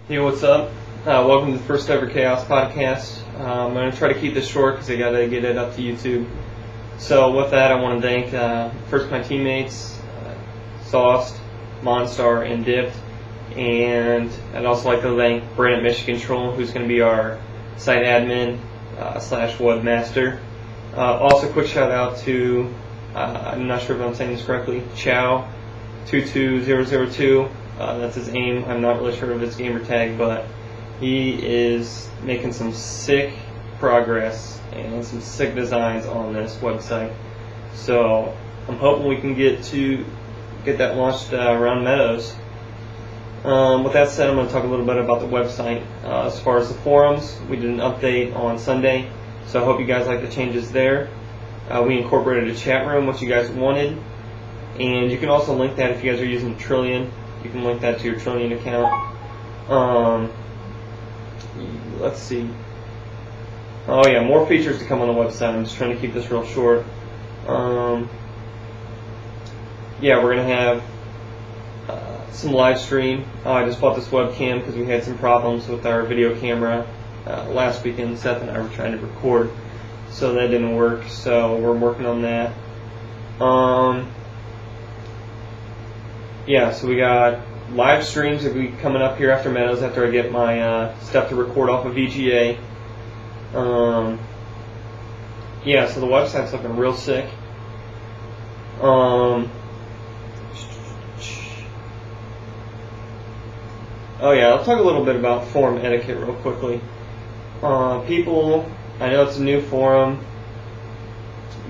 Hey, what's up? Welcome to the first ever Chaos podcast. I'm going to try to keep this short because I got to get it up to YouTube. So with that, I want to thank first my teammates, Sauced, Monstar, and Dipped. And I'd also like to thank Brandon Michigan Troll, who's going to be our site admin slash webmaster. Also, quick shout out to, I'm not sure if I'm saying this correctly, Chow22002. That's his aim. I'm not really sure of his gamer tag, but he is making some sick progress and some sick designs on this website. So I'm hoping we can get that launched around Meadows. With that said, I'm going to talk a little bit about the website. As far as the forums, we did an update on Sunday, so I hope you guys like the changes there. We incorporated a chat room, which you guys wanted, and you can also link that if you guys are using Trillion. You can link that to your Trillion account. Let's see. Oh yeah, more features to come on the website. I'm just trying to keep this real short. Yeah, we're going to have some live stream. I just bought this webcam because we had some problems with our video camera last weekend. Seth and I were trying to record, so that didn't work. So we're working on that. Yeah, so we got live streams that will be coming up here after Meadows after I get my stuff to record off of VGA. Yeah, so the website's looking real sick. Oh yeah, I'll talk a little bit about forum etiquette real quickly. People, I know it's a new forum.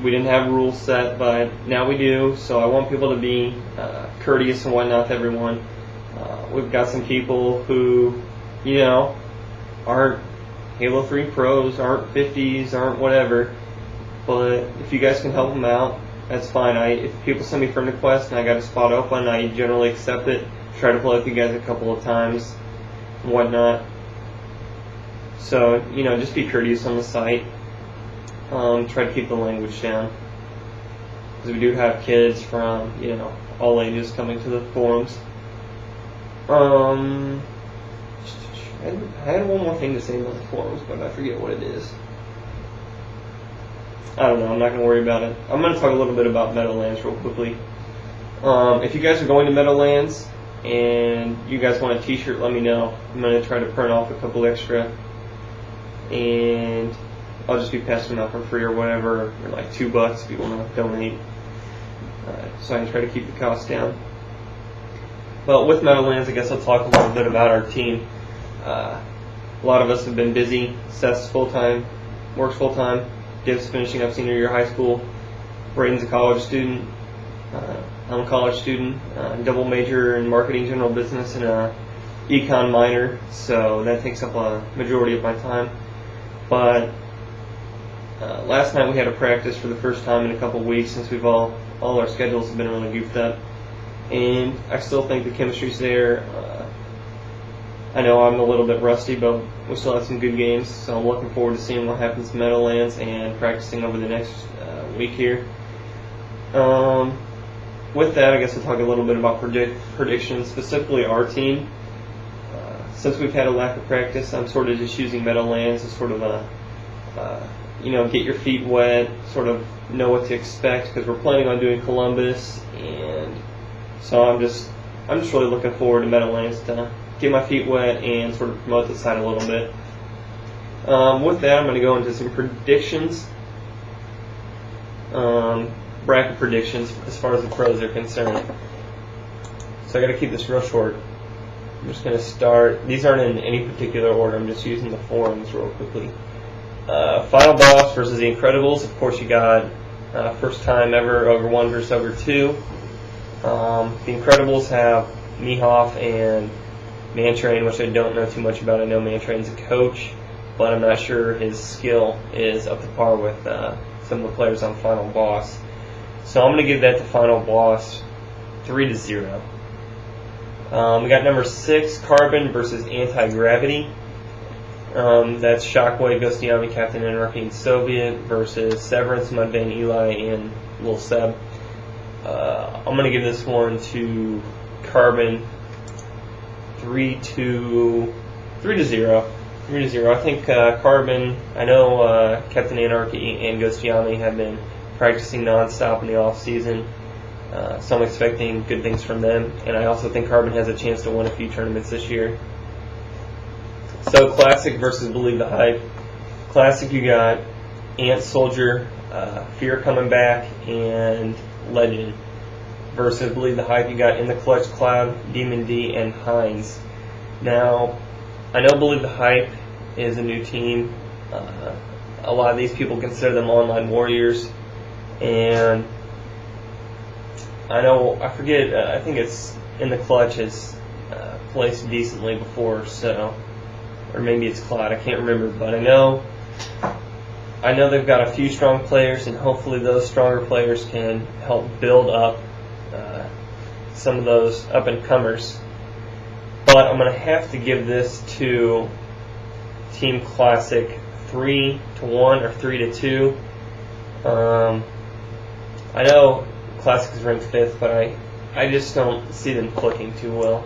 We didn't have rules set, but now we do, so I want people to be courteous and whatnot to everyone. We've got some people who, aren't Halo 3 pros, aren't 50s, aren't whatever, but if you guys can help them out, that's fine. If people send me friend requests and I got a spot open, I generally accept it, try to play with you guys a couple of times and whatnot. So, just be courteous on the site. Try to keep the language down, because we do have kids from all ages coming to the forums. I had one more thing to say about the forums, but I forget what it is. I don't know. I'm not going to worry about it. I'm going to talk a little bit about Meadowlands real quickly. If you guys are going to Meadowlands and you guys want a t-shirt, let me know. I'm going to try to print off a couple extra, and I'll just be passing them out for free or whatever, or like $2 if you want to donate. So I can try to keep the cost down. But with Meadowlands, I guess I'll talk a little bit about our team. A lot of us have been busy. Seth's full-time, works full-time. Div's finishing up senior year of high school. Braden's a college student. I'm a college student. Double major in marketing, general business, and a econ minor. So that takes up a majority of my time. But last night we had a practice for the first time in a couple of weeks, since all our schedules have been really goofed up, and I still think the chemistry's there. I know I'm a little bit rusty, but we still have some good games, so I'm looking forward to seeing what happens in Meadowlands and practicing over the next week here. With that, I guess I'll talk a little bit about predictions, specifically our team. Since we've had a lack of practice, I'm sort of just using Meadowlands as sort of a get your feet wet, sort of know what to expect, because we're planning on doing Columbus, and so I'm just really looking forward to Meadowlands to get my feet wet and sort of promote the site a little bit. With that, I'm going to go into some predictions, bracket predictions as far as the pros are concerned. So I got to keep this real short. I'm just going to start. These aren't in any particular order. I'm just using the forums real quickly. Final boss versus the Incredibles. Of course, you got first time ever Ogre 1 versus Ogre 2. The Incredibles have Mehoff and Mantrain, which I don't know too much about. I know Mantrain's a coach, but I'm not sure his skill is up to par with some of the players on Final Boss. So I'm going to give that to Final Boss 3-0. We got number 6, Carbon versus Anti-Gravity. That's Shockwave, Ghostiami, Captain Anarchy, and Soviet versus Severance, Mudvayne, Eli, and Lil Seb. I'm going to give this one to Carbon 3-2 3-0. 3-0. I think Carbon, I know Captain Anarchy and Ghost Yami have been practicing nonstop in the off season. So I'm expecting good things from them, and I also think Carbon has a chance to win a few tournaments this year. So Classic versus Believe the Hype. Classic, you got Ant Soldier, Fear coming back, and Legend. Versus Believe the Hype, you got In the Clutch Cloud, Demon D, and Hines. Now, I know Believe the Hype is a new team. A lot of these people consider them online warriors, and I forget, I think it's In the Clutch has placed decently before, so, or maybe it's Cloud, I can't remember, but I know they've got a few strong players, and hopefully those stronger players can help build up some of those up-and-comers. But I'm going to have to give this to Team Classic 3-1 or 3-2. I know Classic is ranked 5th, but I just don't see them clicking too well.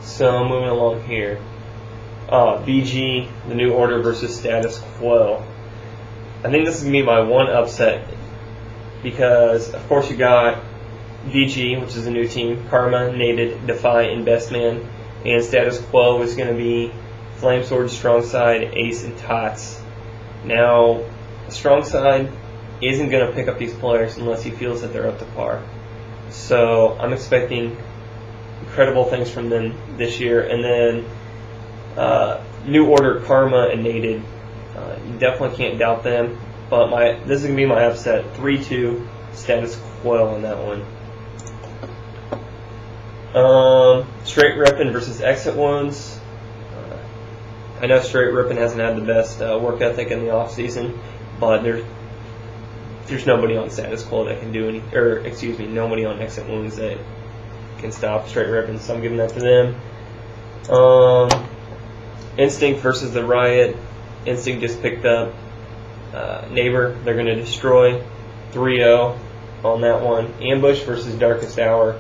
So moving along here. BG, the New Order versus Status Quo. I think this is going to be my one upset because, of course, you got BG, which is a new team, Karma, Nated, Defy, and Best Man, and Status Quo is going to be Flame Sword, Strong Side, Ace, and Tots. Now, Strong Side isn't going to pick up these players unless he feels that they're up to par. So I'm expecting incredible things from them this year. And then New Order, Karma, and Nated. You definitely can't doubt them. But this is going to be my upset. 3-2 Status Quo on that one. Straight Rippin' versus Exit Wounds. I know Straight Rippin' hasn't had the best work ethic in the off season, but there's nobody on Status Quo that can do nobody on Exit Wounds that can stop Straight Rippin', so I'm giving that to them. Instinct versus the Riot. Instinct just picked up Neighbor. They're going to destroy. 3-0 on that one. Ambush versus Darkest Hour.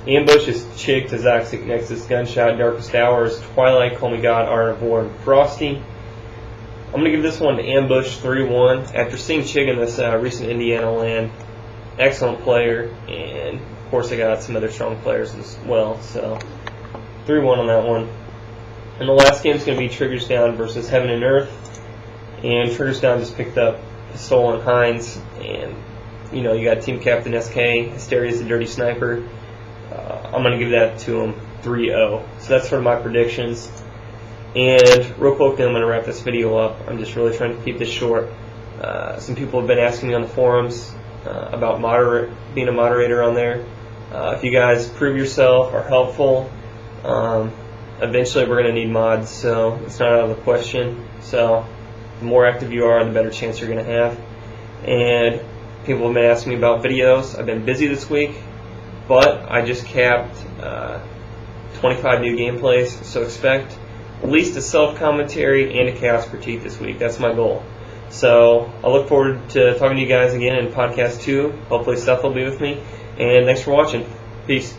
Ambush is Chig, Toxic, Nexus, Gunshot. Darkest Hour is Twilight, Call Me God, Art of War, and Frosty. I'm going to give this one to Ambush 3-1. After seeing Chig in this recent Indiana LAN, excellent player, and of course I got some other strong players as well, so 3-1 on that one. And the last game is going to be Triggers Down versus Heaven and Earth, and Triggers Down just picked up Pistol and Hines, and you got Team Captain SK, Hysteria's the Dirty Sniper. I'm going to give that to him 3-0. So that's sort of my predictions. And real quickly, I'm going to wrap this video up. I'm just really trying to keep this short. Some people have been asking me on the forums about being a moderator on there. If you guys prove yourself, are helpful, eventually we're going to need mods, so it's not out of the question. So the more active you are, the better chance you're going to have. And people have been asking me about videos. I've been busy this week, but I just capped 25 new gameplays, so expect at least a self-commentary and a chaos critique this week. That's my goal. So I look forward to talking to you guys again in podcast 2. Hopefully Seth will be with me. And thanks for watching. Peace.